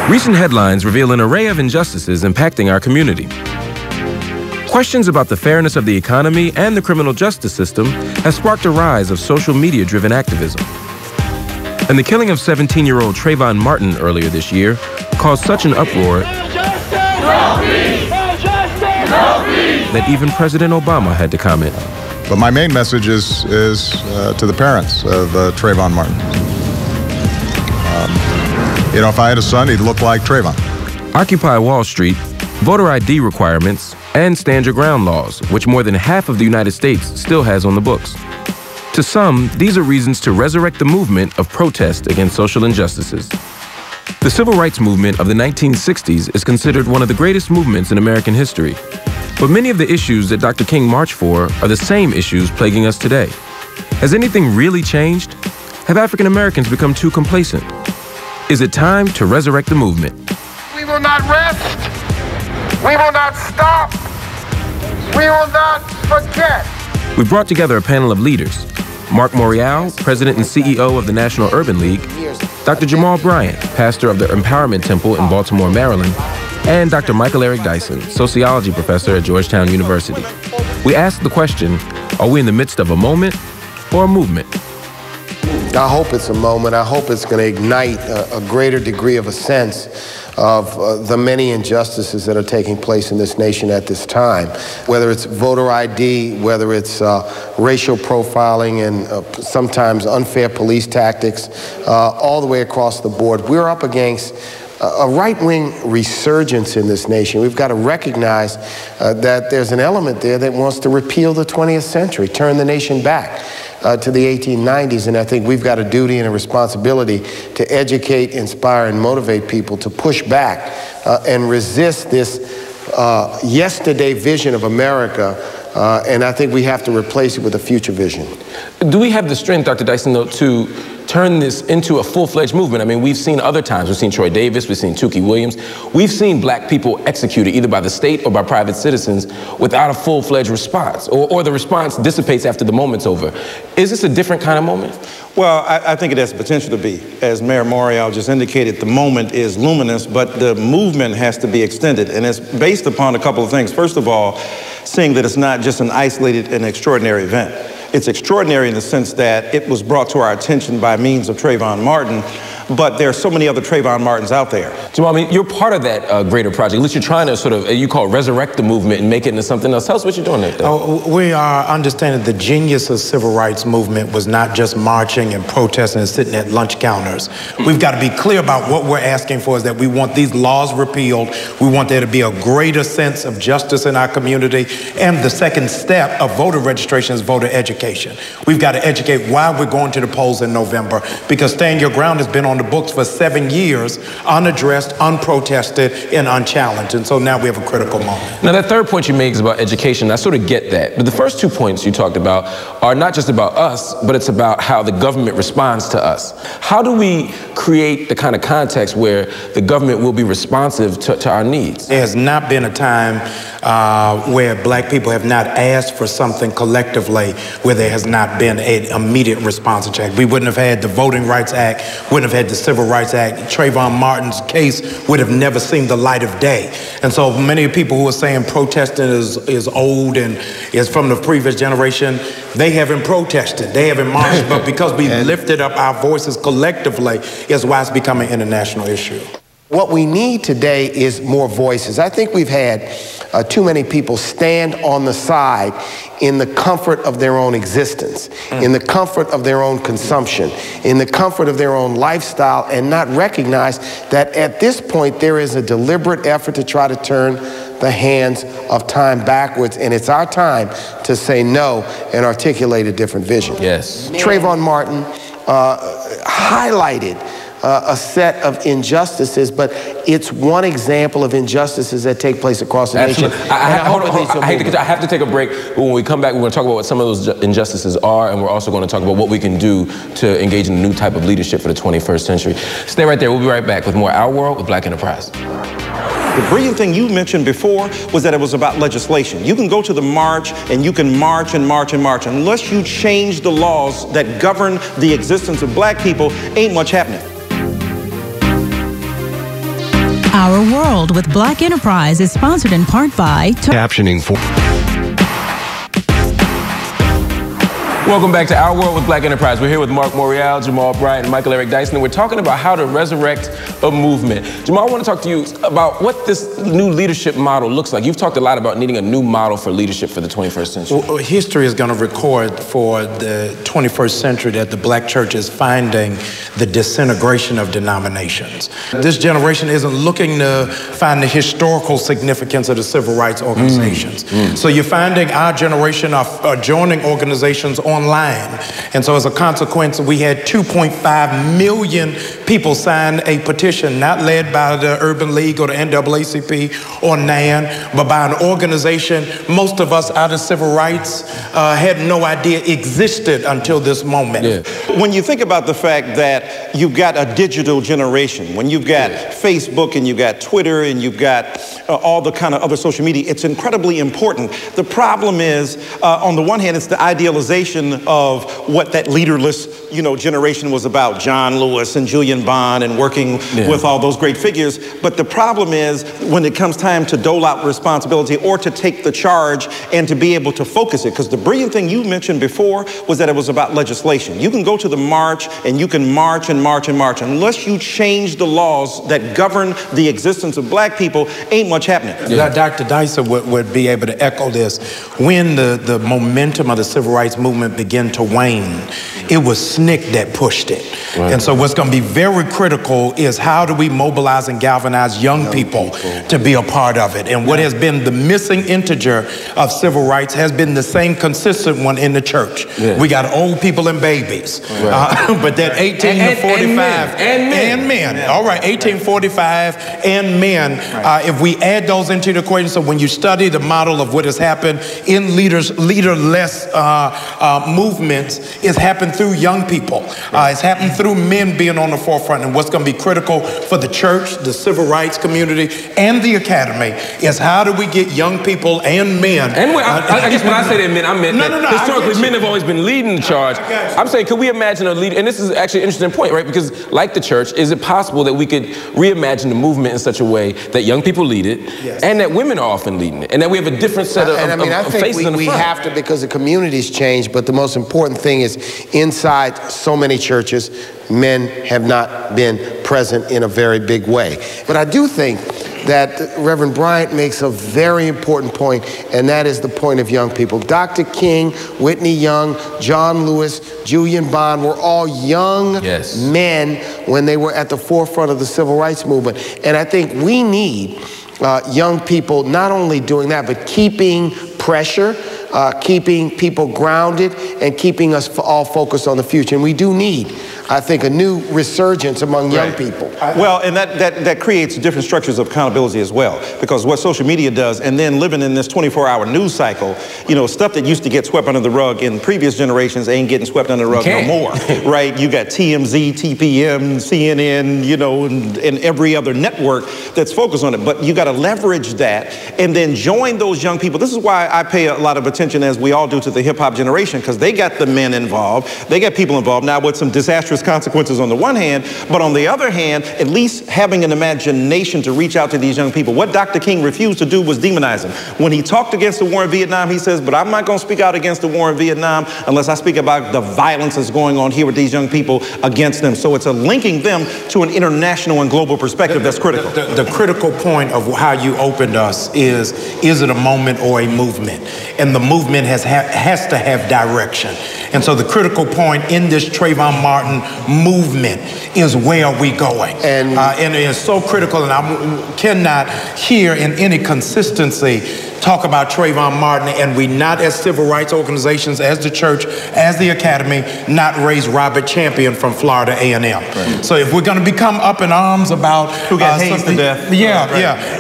Recent headlines reveal an array of injustices impacting our community. Questions about the fairness of the economy and the criminal justice system has sparked a rise of social media-driven activism. And the killing of 17-year-old Trayvon Martin earlier this year caused such an uproar that even President Obama had to comment. But my main message is to the parents of Trayvon Martin. You know, if I had a son, he'd look like Trayvon. Occupy Wall Street, voter ID requirements, and stand your ground laws, which more than half of the United States still has on the books. To some, these are reasons to resurrect the movement of protest against social injustices. The civil rights movement of the 1960s is considered one of the greatest movements in American history. But many of the issues that Dr. King marched for are the same issues plaguing us today. Has anything really changed? Have African Americans become too complacent? Is it time to resurrect the movement? We will not rest. We will not stop. We will not forget. We've brought together a panel of leaders. Marc Morial, President and CEO of the National Urban League, Dr. Jamal Bryant, pastor of the Empowerment Temple in Baltimore, Maryland, and Dr. Michael Eric Dyson, sociology professor at Georgetown University. We asked the question, are we in the midst of a moment or a movement? I hope it's a moment. I hope it's going to ignite a greater degree of a sense of the many injustices that are taking place in this nation at this time. Whether it's voter ID, whether it's racial profiling and sometimes unfair police tactics, all the way across the board. We're up against a right-wing resurgence in this nation. We've got to recognize that there's an element there that wants to repeal the 20th century, turn the nation back to the 1890s, and I think we've got a duty and a responsibility to educate, inspire, and motivate people to push back and resist this yesterday vision of America, and I think we have to replace it with a future vision. Do we have the strength, Dr. Dyson, though, to turn this into a full-fledged movement? I mean, we've seen other times. We've seen Troy Davis, we've seen Tukey Williams. We've seen black people executed either by the state or by private citizens without a full-fledged response, or the response dissipates after the moment's over. Is this a different kind of moment? Well, I think it has the potential to be. As Mayor Morial just indicated, the moment is luminous, but the movement has to be extended, and it's based upon a couple of things. First of all, seeing that it's not just an isolated and extraordinary event. It's extraordinary in the sense that it was brought to our attention by means of Trayvon Martin, but there are so many other Trayvon Martins out there. Jamal, I mean, you're part of that greater project. At least you're trying to sort of, you call it resurrect the movement and make it into something else. Tell us what you're doing there. We are understanding the genius of the civil rights movement was not just marching and protesting and sitting at lunch counters. We've got to be clear about what we're asking for is that we want these laws repealed. We want there to be a greater sense of justice in our community. And the second step of voter registration is voter education. We've got to educate why we're going to the polls in November, because Stand Your Ground has been on the books for 7 years, unaddressed, unprotested, and unchallenged. And so now we have a critical moment. Now, that third point you make is about education. I sort of get that. But the first 2 points you talked about are not just about us, but it's about how the government responds to us. How do we create the kind of context where the government will be responsive to our needs? There has not been a time where black people have not asked for something collectively where there has not been an immediate response check. We wouldn't have had the Voting Rights Act, wouldn't have had the Civil Rights Act. Trayvon Martin's case would have never seen the light of day. And so many people who are saying protesting is old and is from the previous generation, they haven't protested, they haven't marched, but because we lifted up our voices collectively is why it's becoming an international issue. What we need today is more voices. I think we've had too many people stand on the side in the comfort of their own existence, in the comfort of their own consumption, in the comfort of their own lifestyle, and not recognize that at this point there is a deliberate effort to try to turn the hands of time backwards, and it's our time to say no and articulate a different vision. Yes. Trayvon Martin highlighted a set of injustices, but it's one example of injustices that take place across the nation. I have to take a break, but when we come back, we're going to talk about what some of those injustices are, and we're also going to talk about what we can do to engage in a new type of leadership for the 21st century. Stay right there. We'll be right back with more Our World with Black Enterprise. The brilliant thing you mentioned before was that it was about legislation. You can go to the march and you can march and march and march. Unless you change the laws that govern the existence of black people, ain't much happening. Our World with Black Enterprise is sponsored in part by Captioning for. Welcome back to Our World with Black Enterprise. We're here with Marc, Morial, Jamal, Bryant, and Michael Eric Dyson, and we're talking about how to resurrect a movement. Jamal, I want to talk to you about what this new leadership model looks like. You've talked a lot about needing a new model for leadership for the 21st century. Well, history is going to record for the 21st century that the black church is finding the disintegration of denominations. This generation isn't looking to find the historical significance of the civil rights organizations. So you're finding our generation are joining organizations online. And so as a consequence, we had 2.5 million people sign a petition, not led by the Urban League or the NAACP or NAN, but by an organization most of us out of civil rights had no idea existed until this moment. Yeah. When you think about the fact that you've got a digital generation, when you've got Facebook and you've got Twitter and you've got all the kind of other social media, it's incredibly important. The problem is, on the one hand, it's the idealization of what that leaderless, generation was about. John Lewis and Julian Bond and working with all those great figures. But the problem is when it comes time to dole out responsibility or to take the charge and to be able to focus it. Because the brilliant thing you mentioned before was that it was about legislation. You can go to the march and you can march and march and march. Unless you change the laws that govern the existence of black people, ain't much happening. Dr. Dyson would be able to echo this. When the momentum of the civil rights movement began to wane, it was SNCC that pushed it. And so what's going to be very critical is how do we mobilize and galvanize young people to be a part of it. And what has been the missing integer of civil rights has been the same consistent one in the church. We got old people and babies. But that 18 to 45 and men. All right, 1845 and men. If we add those into the equation, so when you study the model of what has happened in leaderless movements, it's happened through young people. It's happened through men being on the forefront. And what's going to be critical for the church, the civil rights community, and the academy is how do we get young people and men. And I guess when I say that men, I meant historically men have always been leading the charge. I'm saying, could we imagine a leader, and this is actually an interesting point, right? Because like the church, is it possible that we could reimagine the movement in such a way that young people lead it, and that women are often leading it, and that we have a different set of, I think we have to, because the communities change, but the most important thing is inside so many churches, men have not been present in a very big way. But I do think that Reverend Bryant makes a very important point, and that is the point of young people. Dr. King, Whitney Young, John Lewis, Julian Bond were all young men when they were at the forefront of the civil rights movement. And I think we need young people not only doing that, but keeping pressure, keeping people grounded, and keeping us all focused on the future. And we do need, I think, a new resurgence among young people. Well, and that creates different structures of accountability as well, because what social media does, and then living in this 24-hour news cycle, stuff that used to get swept under the rug in previous generations ain't getting swept under the rug no more, right? You got TMZ, TPM, CNN, and every other network that's focused on it. But you got to leverage that and then join those young people. This is why I pay a lot of attention, as we all do, to the hip-hop generation, because they got the men involved, they got people involved now with some disastrous consequences on the one hand, but on the other hand, at least having an imagination to reach out to these young people. What Dr. King refused to do was demonize them. When he talked against the war in Vietnam, he says, but I'm not going to speak out against the war in Vietnam unless I speak about the violence that's going on here with these young people against them. So it's a linking them to an international and global perspective that's critical. The critical point of how you opened us is it a moment or a movement? And the movement has to have direction. And so the critical point in this Trayvon Martin movement is, where are we going? And it's so critical, and I cannot hear in any consistency talk about Trayvon Martin, and we not, as civil rights organizations, as the church, as the academy, not raise Robert Champion from Florida A&M. So if we're going to become up in arms about who got hazed to death,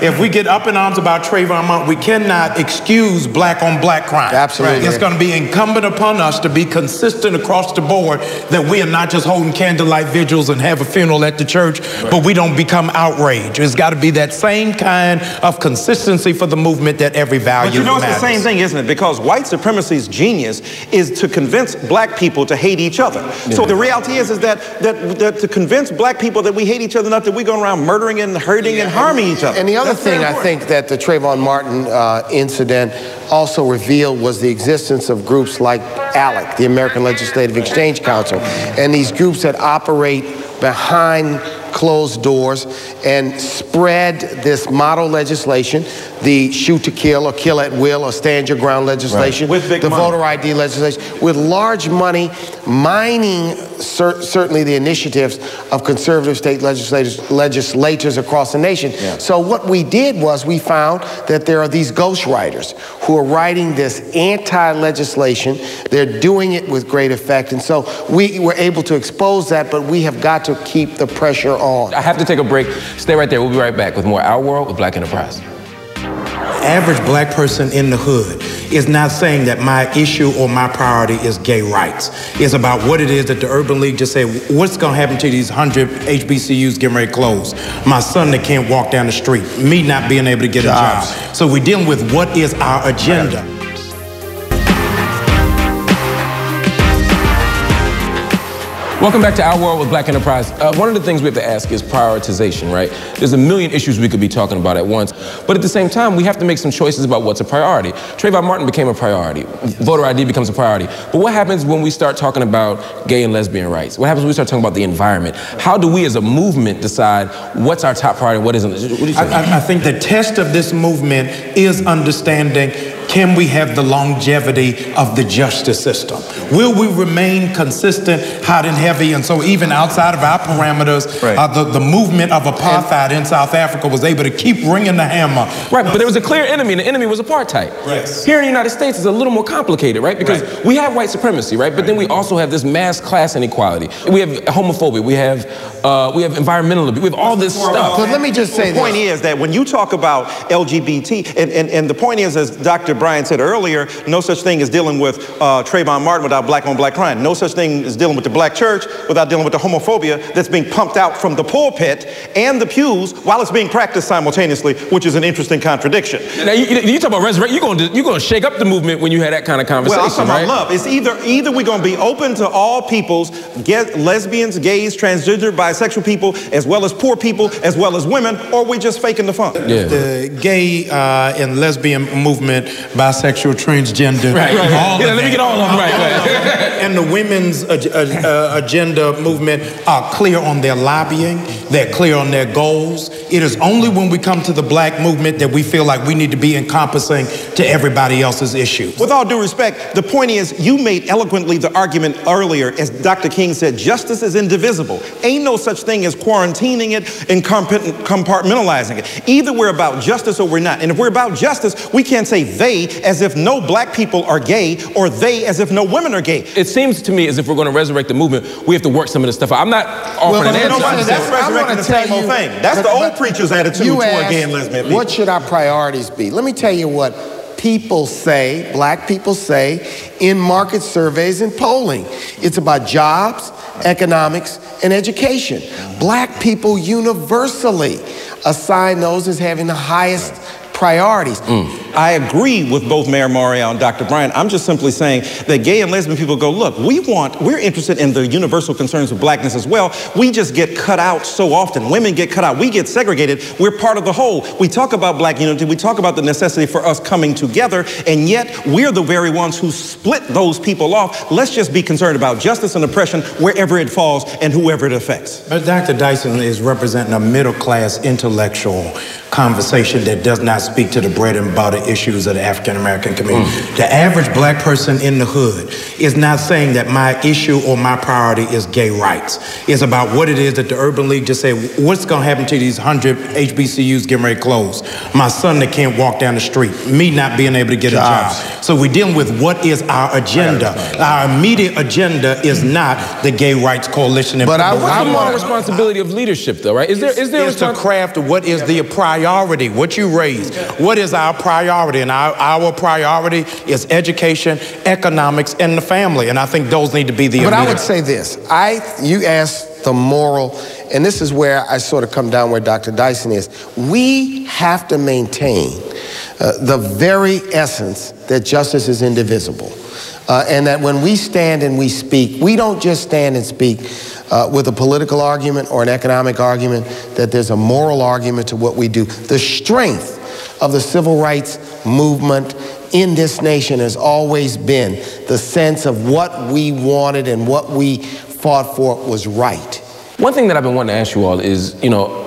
if we get up in arms about Trayvon Martin, we cannot excuse black on black crime. Absolutely. It's going to be incumbent upon us to be consistent across the board, that we are not just holding candlelight vigils and have a funeral at the church, but we don't become outraged. It's got to be that same kind of consistency for the movement that every value. But you know, it's matters. the same thing, isn't it? Because white supremacy's genius is to convince black people to hate each other. Yeah. So the reality is that to convince black people that we hate each other enough that we go around murdering and hurting and harming each other. And the other thing I think that the Trayvon Martin incident also revealed was the existence of groups like ALEC, the American Legislative Exchange Council, and these groups that operate behind closed doors and spread this model legislation, the shoot to kill or kill at will or stand your ground legislation, right. With the money. voter ID legislation, with large money mining certainly the initiatives of conservative state legislators across the nation. Yeah. So what we did was we found that there are these ghostwriters who are writing this anti-legislation. They're doing it with great effect. And so we were able to expose that, but we have got to keep the pressure on. I have to take a break. Stay right there. We'll be right back with more Our World with Black Enterprise. Average black person in the hood is not saying that my issue or my priority is gay rights. It's about what it is that the Urban League just said, what's going to happen to these 100 HBCUs getting ready to close? My son that can't walk down the street, me not being able to get a job. So we're dealing with what is our agenda. Welcome back to Our World with Black Enterprise. One of the things we have to ask is prioritization, right? There's a million issues we could be talking about at once, but at the same time, we have to make some choices about what's a priority. Trayvon Martin became a priority. Voter ID becomes a priority. But what happens when we start talking about gay and lesbian rights? What happens when we start talking about the environment? How do we as a movement decide what's our top priority and what isn't? What do you think? I think the test of this movement is understanding, can we have the longevity of the justice system? Will we remain consistent, hot and heavy? And so even outside of our parameters, the movement of apartheid in South Africa was able to keep ringing the hammer. Right, but there was a clear enemy, and the enemy was apartheid. Yes. Here in the United States, it's a little more complicated, right? Because we have white supremacy, right? But then we also have this mass class inequality. We have homophobia. We have environmental abuse. We have all this stuff. But let me just say the point is that when you talk about LGBT, and the point is, as Dr. Bryant said earlier, no such thing as dealing with Trayvon Martin without black on black crime. No such thing as dealing with the black church without dealing with the homophobia that's being pumped out from the pulpit and the pews while it's being practiced simultaneously, which is an interesting contradiction. Now, you talk about resurrection, you're going to shake up the movement when you have that kind of conversation, well, I'm talking about love. It's either we're going to be open to all peoples, lesbians, gays, transgender, bisexual people, as well as poor people, as well as women, or we just faking the fun. Yeah. The gay and lesbian movement, bisexual, transgender, all let me get all of them right. And the women's agenda movement are clear on their lobbying, they're clear on their goals. It is only when we come to the black movement that we feel like we need to be encompassing to everybody else's issues. With all due respect, the point is, you made eloquently the argument earlier, as Dr. King said, justice is indivisible. Ain't no such thing as quarantining it and compartmentalizing it. Either we're about justice or we're not. And if we're about justice, we can't say they as if no black people are gay or they as if no women are gay. It seems to me as if we're going to resurrect the movement, we have to work some of this stuff out. I'm not offering an answer. That's resurrecting the same old thing. That's the old preacher's attitude toward gay and lesbian people. What should our priorities be? Let me tell you what people say, black people say, in market surveys and polling. It's about jobs, economics, and education. Black people universally assign those as having the highest priorities. I agree with both Mayor Morial and Dr. Bryant. I'm just simply saying that gay and lesbian people go, look, we're interested in the universal concerns of blackness as well. We just get cut out so often. Women get cut out. We get segregated. We're part of the whole. We talk about black unity. We talk about the necessity for us coming together, and yet we're the very ones who split those people off. Let's just be concerned about justice and oppression wherever it falls and whoever it affects. But Dr. Dyson is representing a middle-class intellectual conversation that does not speak to the bread and butter issues of the African American community. The average black person in the hood is not saying that my issue or my priority is gay rights. It's about what it is that the Urban League just said, what's going to happen to these 100 HBCUs getting ready to close? My son that can't walk down the street, me not being able to get a job. So we're dealing with what is our agenda. Our immediate agenda is not the Gay Rights Coalition. But what's the moral responsibility of leadership, though, right? Is there it's to craft what is the priority, what you raised. What is our priority? And our priority is education, economics, and the family. And I think those need to be the But I would say this. You asked the moral, and this is where I sort of come down where Dr. Dyson is. We have to maintain the very essence that justice is indivisible. And that when we stand and we speak, we don't just stand and speak with a political argument or an economic argument, that there's a moral argument to what we do. The strength of the civil rights movement in this nation has always been the sense of what we wanted and what we fought for was right. One thing that I've been wanting to ask you all is, you know,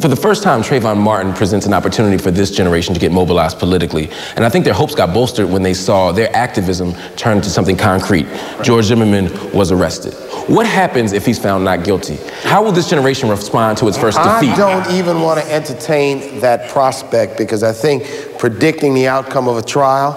for the first time, Trayvon Martin presents an opportunity for this generation to get mobilized politically. And I think their hopes got bolstered when they saw their activism turn into something concrete. George Zimmerman was arrested. What happens if he's found not guilty? How will this generation respond to its first defeat? I don't even want to entertain that prospect, because I think predicting the outcome of a trial,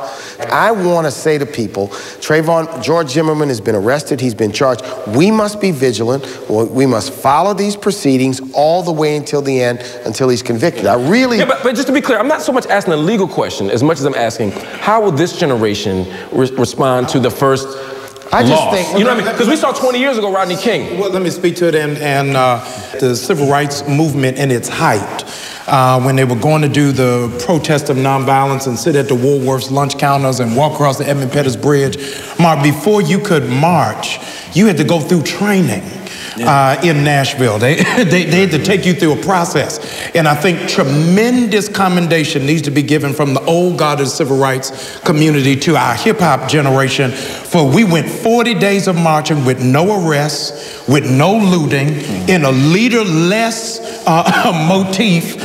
I want to say to people, George Zimmerman has been arrested, he's been charged. We must be vigilant. We must follow these proceedings all the way until the end, until he's convicted. I really... Yeah, but just to be clear, I'm not so much asking a legal question as much as I'm asking, how will this generation respond to the first I just think, you know what I mean? Because we saw 20 years ago Rodney King. Well, let me speak to it and the civil rights movement in its height. When they were going to do the protest of nonviolence and sit at the Woolworth's lunch counters and walk across the Edmund Pettus Bridge, Marc, before you could march, you had to go through training. In Nashville. They had to take you through a process. And I think tremendous commendation needs to be given from the old guard of the civil rights community to our hip-hop generation, for we went 40 days of marching with no arrests, with no looting, in a leaderless motif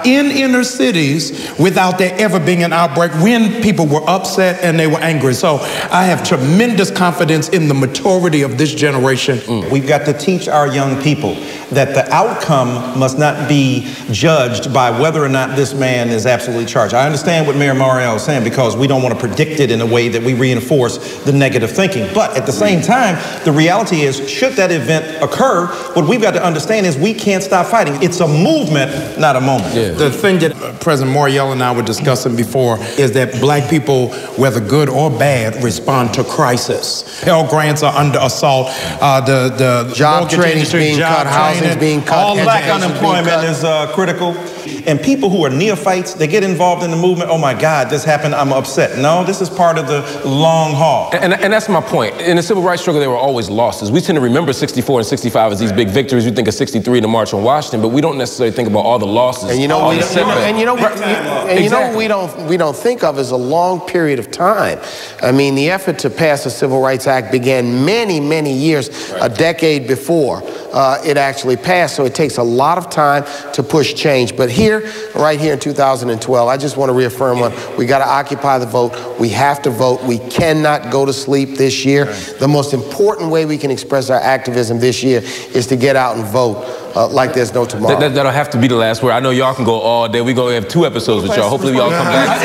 in inner cities without there ever being an outbreak when people were upset and they were angry. So I have tremendous confidence in the maturity of this generation. We've got to teach our young people that the outcome must not be judged by whether or not this man is absolutely charged. I understand what Mayor Morial is saying, because we don't want to predict it in a way that we reinforce the negative thinking. But at the same time, the reality is, should that event occur, what we've got to understand is we can't stop fighting. It's a movement, not a moment. Yeah. The thing that President Morial and I were discussing before is that black people, whether good or bad, respond to crisis. Pell Grants are under assault. The job training is being cut, housing is being cut. All black unemployment is critical. And people who are neophytes, they get involved in the movement. Oh my God, this happened, I'm upset. No, this is part of the long haul. And that's my point. In the civil rights struggle, there were always losses. We tend to remember 64 and 65 as these big victories. We think of 63 in the March on Washington, but we don't necessarily think about all the losses. And you know, we don't think of as a long period of time. I mean, the effort to pass the Civil Rights Act began many, many years, a decade before it actually passed. So it takes a lot of time to push change. But here, right here in 2012, I just want to reaffirm one. We got to occupy the vote. We have to vote. We cannot go to sleep this year. The most important way we can express our activism this year is to get out and vote like there's no tomorrow. That'll have to be the last word. I know y'all can go all day. We're going to have 2 episodes with y'all. Hopefully y'all come back.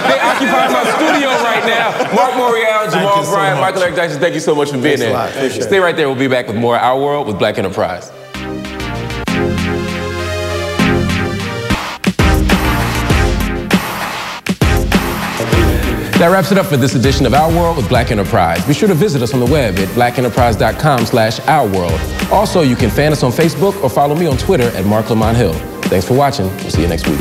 They occupy my studio right now. Marc Morial, Jamal, Bryant, Michael Eric Dyson, thank you so much for being there. Stay right there. We'll be back with more Our World with Black Enterprise. That wraps it up for this edition of Our World with Black Enterprise. Be sure to visit us on the web at blackenterprise.com/ourworld. Also, you can fan us on Facebook or follow me on Twitter at Marc Lamont Hill. Thanks for watching. We'll see you next week.